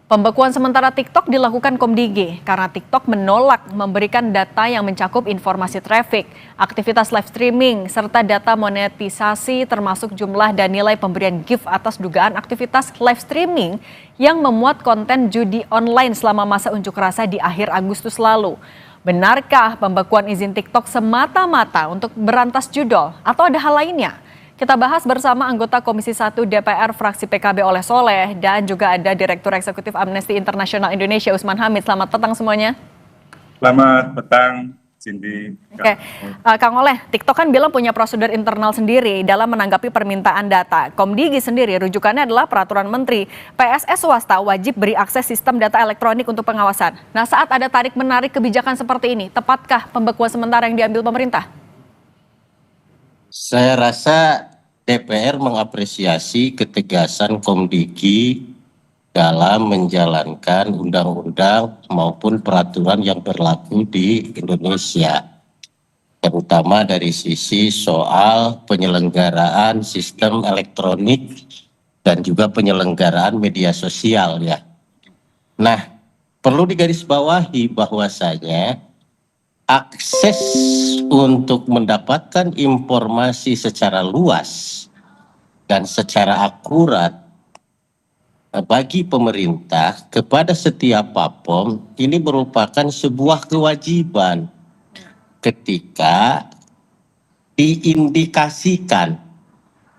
Pembekuan sementara TikTok dilakukan Komdigi karena TikTok menolak memberikan data yang mencakup informasi traffic, aktivitas live streaming, serta data monetisasi termasuk jumlah dan nilai pemberian gift atas dugaan aktivitas live streaming yang memuat konten judi online selama masa unjuk rasa di akhir Agustus lalu. Benarkah pembekuan izin TikTok semata-mata untuk berantas judol atau ada hal lainnya? Kita bahas bersama anggota Komisi 1 DPR fraksi PKB Oleh Soleh dan juga ada Direktur Eksekutif Amnesty International Indonesia Usman Hamid. Selamat petang semuanya. Selamat petang, Cindy. Oke, Kang Oleh, TikTok kan bilang punya prosedur internal sendiri dalam menanggapi permintaan data. Komdigi sendiri rujukannya adalah peraturan menteri. PSS swasta wajib beri akses sistem data elektronik untuk pengawasan. Nah, saat ada tarik-menarik kebijakan seperti ini, tepatkah pembekuan sementara yang diambil pemerintah? Saya rasa DPR mengapresiasi ketegasan Komdigi dalam menjalankan undang-undang maupun peraturan yang berlaku di Indonesia, terutama dari sisi soal penyelenggaraan sistem elektronik dan juga penyelenggaraan media sosial ya. Nah, perlu digarisbawahi bahwasanya akses untuk mendapatkan informasi secara luas dan secara akurat bagi pemerintah kepada setiap platform ini merupakan sebuah kewajiban ketika diindikasikan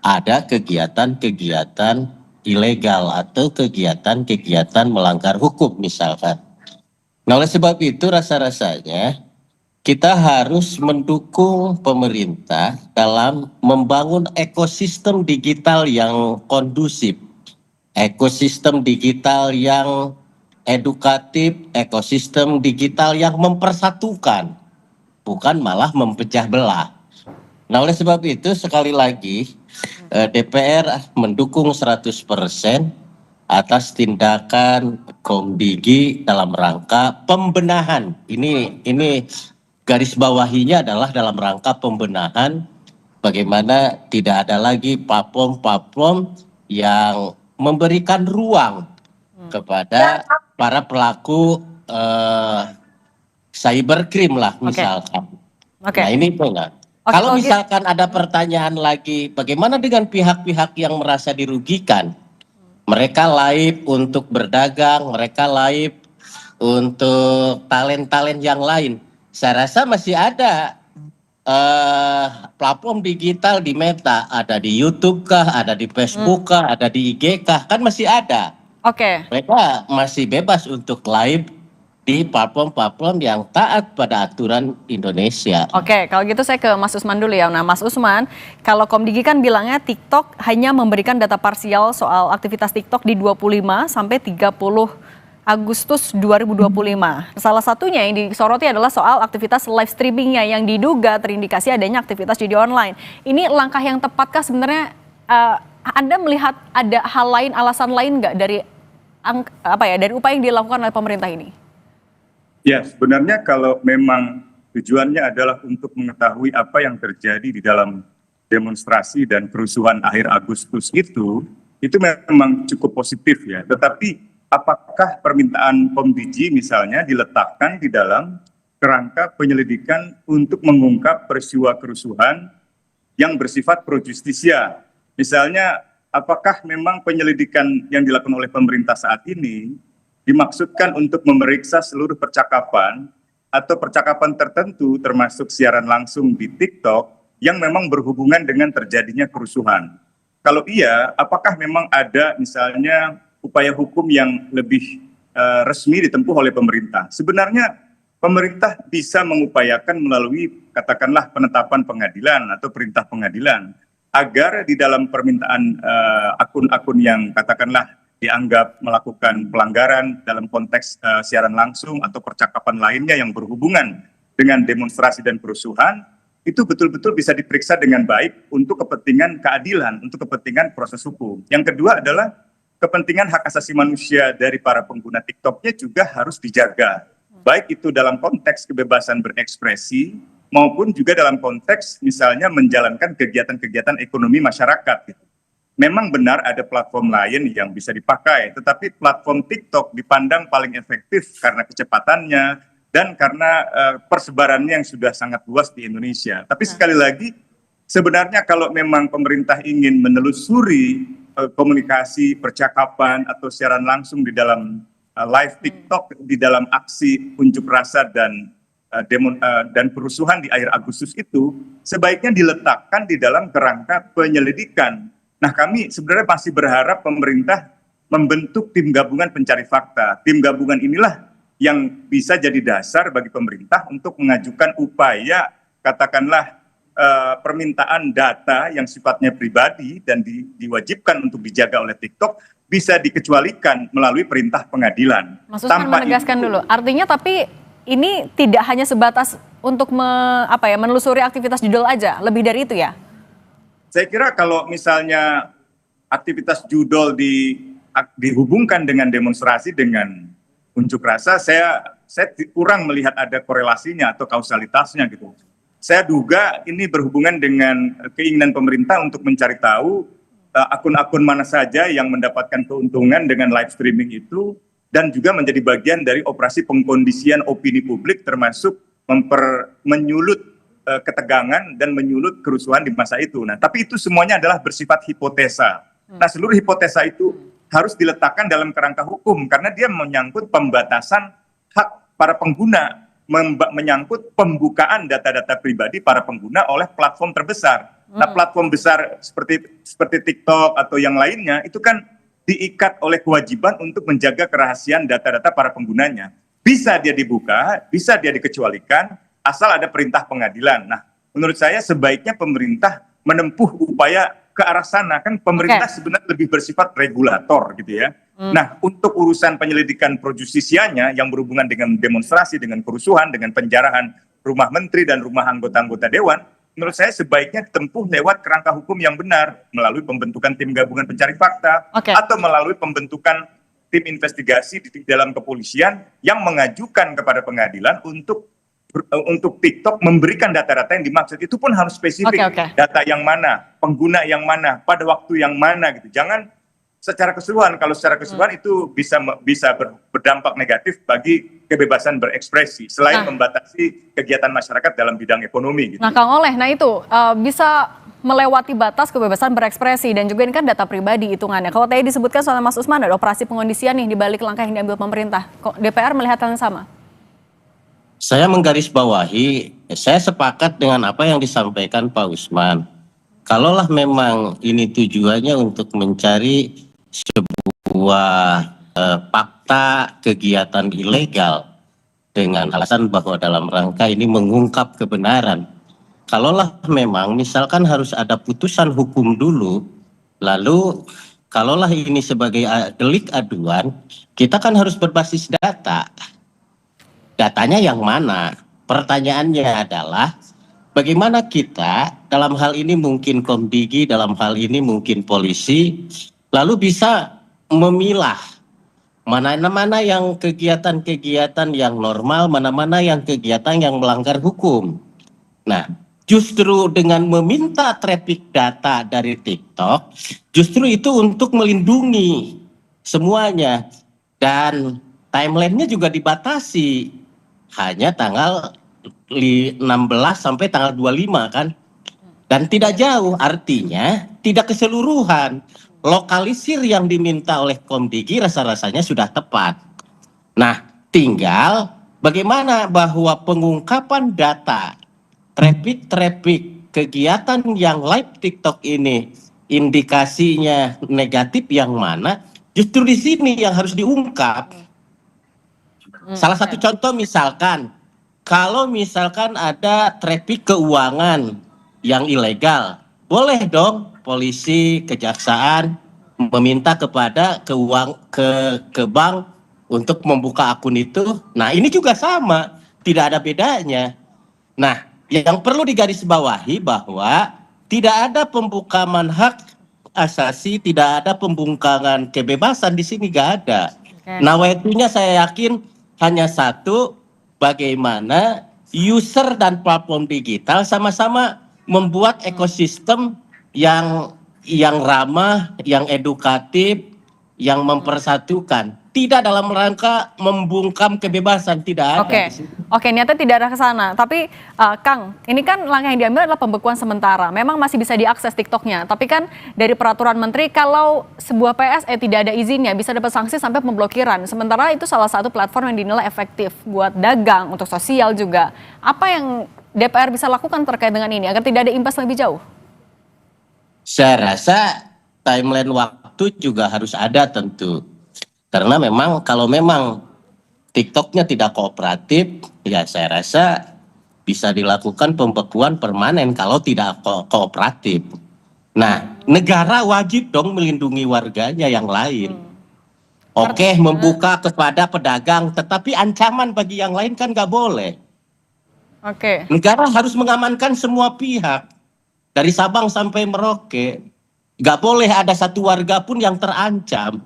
ada kegiatan-kegiatan ilegal atau kegiatan-kegiatan melanggar hukum misalkan. Nah, oleh sebab itu rasa-rasanya kita harus mendukung pemerintah dalam membangun ekosistem digital yang kondusif, ekosistem digital yang edukatif, ekosistem digital yang mempersatukan, bukan malah mempecah belah. Nah, oleh sebab itu sekali lagi DPR mendukung 100% atas tindakan Komdigi dalam rangka pembenahan. Ini garis bawahinya adalah dalam rangka pembenahan bagaimana tidak ada lagi platform-platform yang memberikan ruang kepada para pelaku cybercrime lah misalkan. Nah ini enggak. Kalau misalkan ada pertanyaan lagi, bagaimana dengan pihak-pihak yang merasa dirugikan? Mereka live untuk berdagang, mereka live untuk talent-talent yang lain. Saya rasa masih ada platform digital di Meta, ada di YouTube kah, ada di Facebook kah, ada di IG kah, kan masih ada. Mereka masih bebas untuk live di platform-platform yang taat pada aturan Indonesia. Oke, kalau gitu saya ke Mas Usman dulu ya. Nah, Mas Usman, kalau Komdigi kan bilangnya TikTok hanya memberikan data parsial soal aktivitas TikTok di 25 sampai 30 Agustus 2025. Salah satunya yang disoroti adalah soal aktivitas live streamingnya yang diduga terindikasi adanya aktivitas judi online. Ini langkah yang tepatkah sebenarnya? Anda melihat ada hal lain, alasan lain nggak dari dari upaya yang dilakukan oleh pemerintah ini? Ya, sebenarnya kalau memang tujuannya adalah untuk mengetahui apa yang terjadi di dalam demonstrasi dan kerusuhan akhir Agustus itu memang cukup positif ya. Tetapi apakah permintaan Komdigi misalnya diletakkan di dalam kerangka penyelidikan untuk mengungkap peristiwa kerusuhan yang bersifat pro justisia? Misalnya, apakah memang penyelidikan yang dilakukan oleh pemerintah saat ini dimaksudkan untuk memeriksa seluruh percakapan atau percakapan tertentu termasuk siaran langsung di TikTok yang memang berhubungan dengan terjadinya kerusuhan? Kalau iya, apakah memang ada misalnya upaya hukum yang lebih resmi ditempuh oleh pemerintah? Sebenarnya pemerintah bisa mengupayakan melalui katakanlah penetapan pengadilan atau perintah pengadilan agar di dalam permintaan akun-akun yang katakanlah dianggap melakukan pelanggaran dalam konteks siaran langsung atau percakapan lainnya yang berhubungan dengan demonstrasi dan kerusuhan, itu betul-betul bisa diperiksa dengan baik untuk kepentingan keadilan, untuk kepentingan proses hukum. Yang kedua adalah kepentingan hak asasi manusia dari para pengguna TikToknya juga harus dijaga. Baik itu dalam konteks kebebasan berekspresi maupun juga dalam konteks misalnya menjalankan kegiatan-kegiatan ekonomi masyarakat. Gitu. memang benar ada platform lain yang bisa dipakai, tetapi platform TikTok dipandang paling efektif karena kecepatannya dan karena persebarannya yang sudah sangat luas di Indonesia. Tapi sekali lagi, sebenarnya kalau memang pemerintah ingin menelusuri komunikasi, percakapan, atau siaran langsung di dalam live TikTok, di dalam aksi unjuk rasa dan kerusuhan di akhir Agustus itu, sebaiknya diletakkan di dalam kerangka penyelidikan. Nah, kami sebenarnya masih berharap pemerintah membentuk tim gabungan pencari fakta. Tim gabungan inilah yang bisa jadi dasar bagi pemerintah untuk mengajukan upaya, katakanlah permintaan data yang sifatnya pribadi dan diwajibkan untuk dijaga oleh TikTok bisa dikecualikan melalui perintah pengadilan. Mas Usman menegaskan dulu, artinya tapi ini tidak hanya sebatas untuk menelusuri aktivitas judul aja, lebih dari itu ya? Saya kira kalau misalnya aktivitas judul dihubungkan dengan demonstrasi, dengan unjuk rasa, saya kurang melihat ada korelasinya atau kausalitasnya gitu. Saya duga ini berhubungan dengan keinginan pemerintah untuk mencari tahu akun-akun mana saja yang mendapatkan keuntungan dengan live streaming itu, dan juga menjadi bagian dari operasi pengkondisian opini publik, termasuk menyulut ketegangan dan menyulut kerusuhan di masa itu. Nah, tapi itu semuanya adalah bersifat hipotesa. Nah, seluruh hipotesa itu harus diletakkan dalam kerangka hukum karena dia menyangkut pembatasan hak para pengguna, menyangkut pembukaan data-data pribadi para pengguna oleh platform terbesar. Nah, platform besar seperti TikTok atau yang lainnya itu kan diikat oleh kewajiban untuk menjaga kerahasiaan data-data para penggunanya. Bisa dia dibuka, bisa dia dikecualikan, asal ada perintah pengadilan. Nah, menurut saya sebaiknya pemerintah menempuh upaya ke arah sana. Kan pemerintah sebenarnya lebih bersifat regulator gitu ya. Nah, untuk urusan penyelidikan pro justisianya yang berhubungan dengan demonstrasi, dengan kerusuhan, dengan penjarahan rumah menteri dan rumah anggota-anggota dewan, menurut saya sebaiknya ditempuh lewat kerangka hukum yang benar, melalui pembentukan tim gabungan pencari fakta, atau melalui pembentukan tim investigasi di dalam kepolisian yang mengajukan kepada pengadilan untuk TikTok memberikan data-data yang dimaksud. Itu pun harus spesifik, data yang mana, pengguna yang mana, pada waktu yang mana gitu. Jangan secara keseluruhan. Kalau secara keseluruhan itu bisa berdampak negatif bagi kebebasan berekspresi selain membatasi kegiatan masyarakat dalam bidang ekonomi gitu. Nah, Kang Oleh, itu bisa melewati batas kebebasan berekspresi dan juga ini kan data pribadi hitungannya. Kalau tadi disebutkan soal Mas Usman ada operasi pengondisian nih di balik langkah yang diambil pemerintah. Kok DPR melihat hal yang sama? Saya menggarisbawahi, saya sepakat dengan apa yang disampaikan Pak Usman. Kalaulah memang ini tujuannya untuk mencari sebuah fakta kegiatan ilegal dengan alasan bahwa dalam rangka ini mengungkap kebenaran. Kalaulah memang misalkan harus ada putusan hukum dulu, lalu kalaulah ini sebagai delik aduan, kita kan harus berbasis data. Datanya yang mana? Pertanyaannya adalah bagaimana kita dalam hal ini mungkin Komdigi, dalam hal ini mungkin polisi, lalu bisa memilah mana-mana yang kegiatan-kegiatan yang normal, mana-mana yang kegiatan yang melanggar hukum. Nah, justru dengan meminta traffic data dari TikTok, justru itu untuk melindungi semuanya. Dan timeline-nya juga dibatasi. Hanya tanggal 16 sampai tanggal 25 kan. Dan tidak jauh, artinya tidak keseluruhan. Lokalisir yang diminta oleh Komdigi rasa-rasanya sudah tepat. Nah, tinggal bagaimana bahwa pengungkapan data traffic kegiatan yang live TikTok ini indikasinya negatif yang mana, justru di sini yang harus diungkap. Salah satu contoh misalkan, kalau misalkan ada traffic keuangan yang ilegal, boleh dong polisi, kejaksaan meminta kepada ke bank untuk membuka akun itu. Nah, ini juga sama, tidak ada bedanya. Nah, yang perlu digarisbawahi bahwa tidak ada pembukaan hak asasi, tidak ada pembungkaman kebebasan di sini, gak ada. Nawaitunya saya yakin hanya satu, bagaimana user dan platform digital sama-sama membuat ekosistem yang yang ramah, yang edukatif, yang mempersatukan. Tidak dalam rangka membungkam kebebasan, tidak ada. Oke, niatnya tidak ada ke sana. Tapi Kang, ini kan langkah yang diambil adalah pembekuan sementara. Memang masih bisa diakses TikToknya. Tapi kan dari peraturan menteri kalau sebuah PSE tidak ada izinnya bisa dapat sanksi sampai pemblokiran. Sementara itu salah satu platform yang dinilai efektif buat dagang, untuk sosial juga. Apa yang DPR bisa lakukan terkait dengan ini agar tidak ada imbas lebih jauh? Saya rasa timeline waktu juga harus ada tentu. Karena memang kalau memang TikToknya tidak kooperatif, ya saya rasa bisa dilakukan pembekuan permanen kalau tidak kooperatif. Nah, negara wajib dong melindungi warganya yang lain. Oke, membuka kepada pedagang, tetapi ancaman bagi yang lain kan nggak boleh. Negara harus mengamankan semua pihak, dari Sabang sampai Merauke. Nggak boleh ada satu warga pun yang terancam.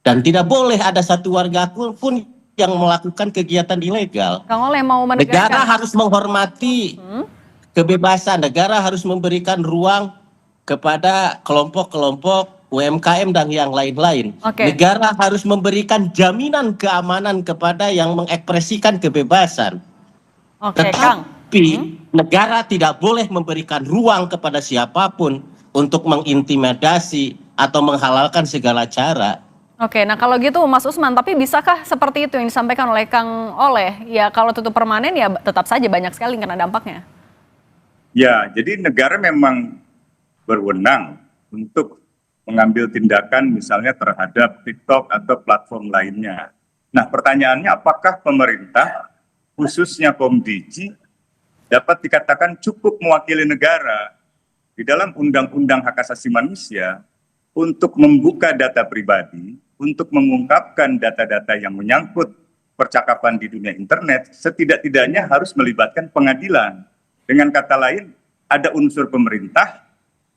Dan tidak boleh ada satu warga pun yang melakukan kegiatan ilegal. Kang Oleh mau menegaskan. Negara harus menghormati kebebasan. Negara harus memberikan ruang kepada kelompok-kelompok UMKM dan yang lain-lain. Negara harus memberikan jaminan keamanan kepada yang mengekspresikan kebebasan. Tetapi negara tidak boleh memberikan ruang kepada siapapun untuk mengintimidasi atau menghalalkan segala cara. Nah kalau gitu Mas Usman, tapi bisakah seperti itu yang disampaikan oleh Kang Oleh? Ya kalau tutup permanen ya tetap saja banyak sekali kena dampaknya. Ya, jadi negara memang berwenang untuk mengambil tindakan misalnya terhadap TikTok atau platform lainnya. Nah pertanyaannya apakah pemerintah, khususnya Komdigi, dapat dikatakan cukup mewakili negara di dalam Undang-Undang Hak Asasi Manusia untuk membuka data pribadi, untuk mengungkapkan data-data yang menyangkut percakapan di dunia internet, setidak-tidaknya harus melibatkan pengadilan. Dengan kata lain, ada unsur pemerintah,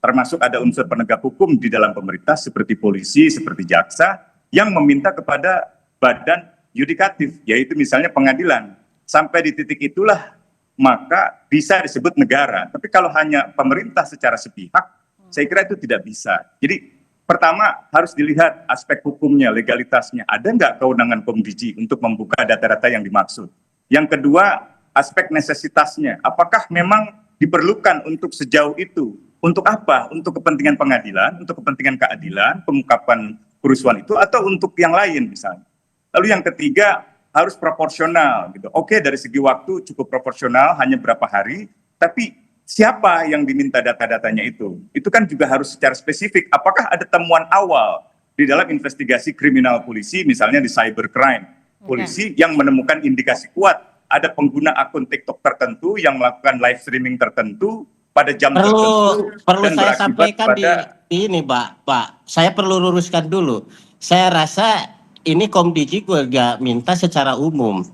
termasuk ada unsur penegak hukum di dalam pemerintah seperti polisi, seperti jaksa, yang meminta kepada badan yudikatif, yaitu misalnya pengadilan. Sampai di titik itulah maka bisa disebut negara. Tapi kalau hanya pemerintah secara sepihak, saya kira itu tidak bisa. Jadi pertama harus dilihat aspek hukumnya, legalitasnya. Ada nggak kewenangan Komdigi untuk membuka data-data yang dimaksud? Yang kedua, aspek necesitasnya. Apakah memang diperlukan untuk sejauh itu? Untuk apa? Untuk kepentingan pengadilan, untuk kepentingan keadilan, pengungkapan kerusuhan itu, atau untuk yang lain misalnya. Lalu yang ketiga, harus proporsional. Gitu. Oke, dari segi waktu cukup proporsional, hanya berapa hari, tapi siapa yang diminta data-datanya itu? Itu kan juga harus secara spesifik. Apakah ada temuan awal di dalam investigasi kriminal polisi, misalnya di cybercrime, polisi yang menemukan indikasi kuat, ada pengguna akun TikTok tertentu yang melakukan live streaming tertentu pada jam tertentu. Perlu saya sampaikan pada di ini, Pak. Saya perlu luruskan dulu. Saya rasa ini Komdigi juga minta secara umum,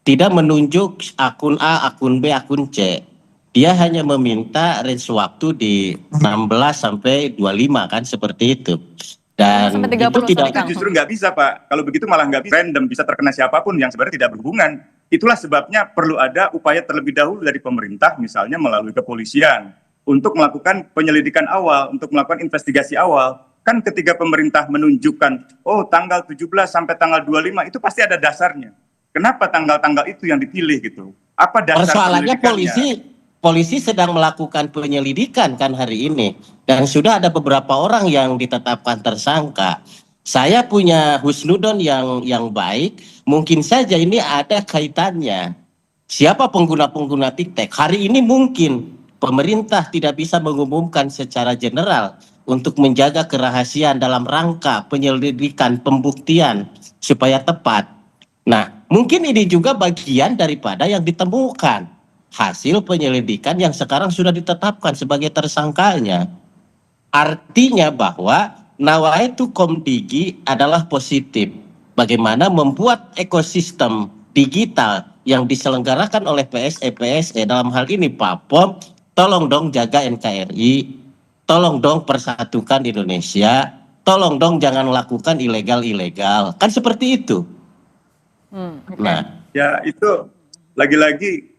tidak menunjuk akun A, akun B, akun C. Dia hanya meminta range waktu di 16 sampai 25 kan seperti itu. Dan itu tidak justru nggak bisa Pak. Kalau begitu malah nggak bisa random, bisa terkena siapapun yang sebenarnya tidak berhubungan. Itulah sebabnya perlu ada upaya terlebih dahulu dari pemerintah, misalnya melalui kepolisian, untuk melakukan penyelidikan awal, untuk melakukan investigasi awal. Kan ketika pemerintah menunjukkan, oh tanggal 17 sampai tanggal 25 itu pasti ada dasarnya. Kenapa tanggal-tanggal itu yang dipilih gitu? Apa dasar persoalannya? Polisi sedang melakukan penyelidikan kan hari ini, dan sudah ada beberapa orang yang ditetapkan tersangka. Saya punya husnudon yang baik, mungkin saja ini ada kaitannya. Siapa pengguna-pengguna TikTok? Hari ini mungkin pemerintah tidak bisa mengumumkan secara general untuk menjaga kerahasiaan dalam rangka penyelidikan pembuktian supaya tepat. Nah, mungkin ini juga bagian daripada yang ditemukan hasil penyelidikan yang sekarang sudah ditetapkan sebagai tersangkanya. Artinya bahwa nawaitu Komdigi adalah positif. Bagaimana membuat ekosistem digital yang diselenggarakan oleh PSE dalam hal ini PAPOM, tolong dong jaga NKRI, tolong dong persatukan Indonesia, tolong dong jangan lakukan ilegal-ilegal. Kan seperti itu. Nah, ya itu lagi-lagi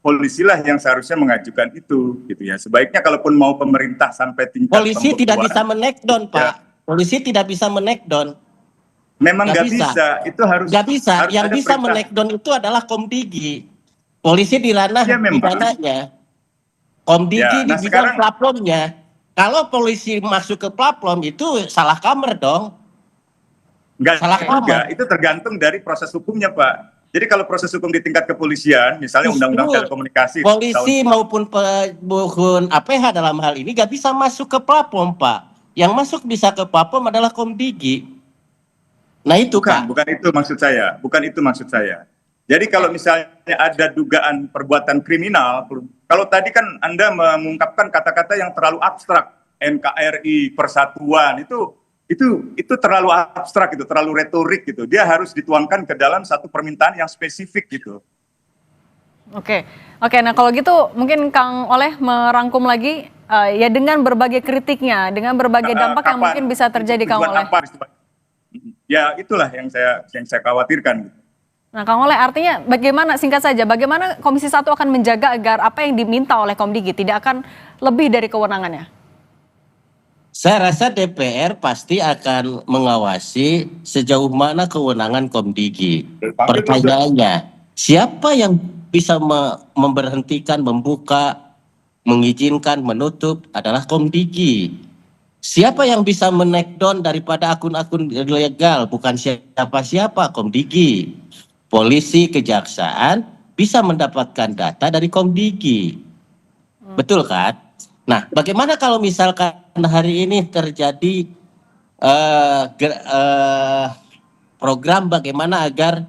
polisilah yang seharusnya mengajukan itu, gitu ya. Sebaiknya kalaupun mau pemerintah sampai tingkat polisi tidak bisa menekdown, Pak. Ya. Polisi tidak bisa menekdown. Memang nggak bisa. Itu harus nggak bisa. Harus Yang ada bisa perintah. menekdown itu adalah Komdigi. Polisi di ranah Ya, memang. pidananya. Komdigi Ya, di nah bidang sekarang- platformnya. Kalau polisi masuk ke platform itu salah kamar dong. Nggak Salah juga, kamar. itu tergantung dari proses hukumnya, Pak. Jadi kalau proses hukum di tingkat kepolisian, misalnya Justru Undang-Undang Telekomunikasi, polisi maupun pemohon APH dalam hal ini nggak bisa masuk ke platform, Pak. Yang masuk bisa ke platform adalah Komdigi. Nah itu, Pak. bukan itu maksud saya, bukan itu maksud saya. Jadi kalau misalnya ada dugaan perbuatan kriminal, kalau tadi kan Anda mengungkapkan kata-kata yang terlalu abstrak, NKRI, persatuan, itu terlalu abstrak, itu terlalu retorik gitu. Dia harus dituangkan ke dalam satu permintaan yang spesifik gitu. Oke, nah kalau gitu mungkin Kang Oleh merangkum lagi ya dengan berbagai kritiknya, dengan berbagai dampak yang mungkin bisa terjadi, Kang Oleh. Ya itulah yang saya khawatirkan. Nah, Kang Oleh, artinya bagaimana, singkat saja, bagaimana Komisi 1 akan menjaga agar apa yang diminta oleh Komdigi tidak akan lebih dari kewenangannya? Saya rasa DPR pasti akan mengawasi sejauh mana kewenangan Komdigi. Pertanyaannya, siapa yang bisa memberhentikan, membuka, mengizinkan, menutup adalah Komdigi. Siapa yang bisa menekdown daripada akun-akun ilegal? Bukan siapa-siapa, Komdigi. Polisi, kejaksaan bisa mendapatkan data dari Komdigi. Betul kan? Nah, bagaimana kalau misalkan hari ini terjadi program bagaimana agar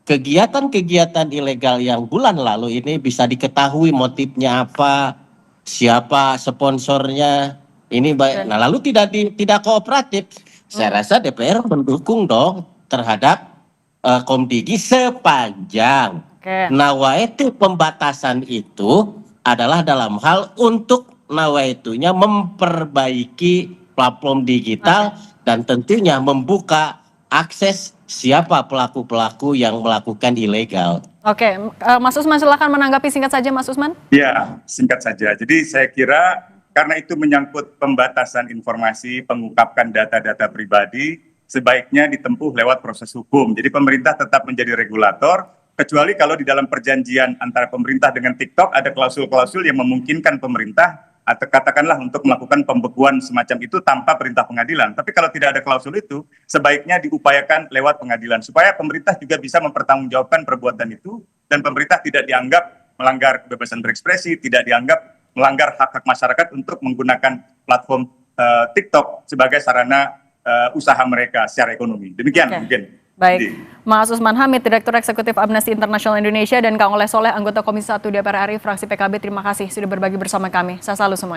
kegiatan-kegiatan ilegal yang bulan lalu ini bisa diketahui motifnya apa, siapa sponsornya, ini baik. Nah, lalu tidak kooperatif. Saya rasa DPR mendukung dong terhadap Komdigi sepanjang nawaitu pembatasan itu adalah dalam hal untuk nawaitunya memperbaiki platform digital dan tentunya membuka akses siapa pelaku-pelaku yang melakukan ilegal. Oke, Mas Usman silakan menanggapi singkat saja, Mas Usman. Ya, singkat saja. Jadi saya kira karena itu menyangkut pembatasan informasi, pengungkapkan data-data pribadi, sebaiknya ditempuh lewat proses hukum. Jadi pemerintah tetap menjadi regulator, kecuali kalau di dalam perjanjian antara pemerintah dengan TikTok ada klausul-klausul yang memungkinkan pemerintah atau katakanlah untuk melakukan pembekuan semacam itu tanpa perintah pengadilan. Tapi kalau tidak ada klausul itu, sebaiknya diupayakan lewat pengadilan supaya pemerintah juga bisa mempertanggungjawabkan perbuatan itu dan pemerintah tidak dianggap melanggar kebebasan berekspresi, tidak dianggap melanggar hak-hak masyarakat untuk menggunakan platform TikTok sebagai sarana usaha mereka secara ekonomi. Demikian mungkin. Baik, Mas Usman Hamid, Direktur Eksekutif Amnesty International Indonesia, dan Kang Oleh Soleh, anggota Komisi 1 DPR RI, fraksi PKB, terima kasih sudah berbagi bersama kami. Saya salut semuanya.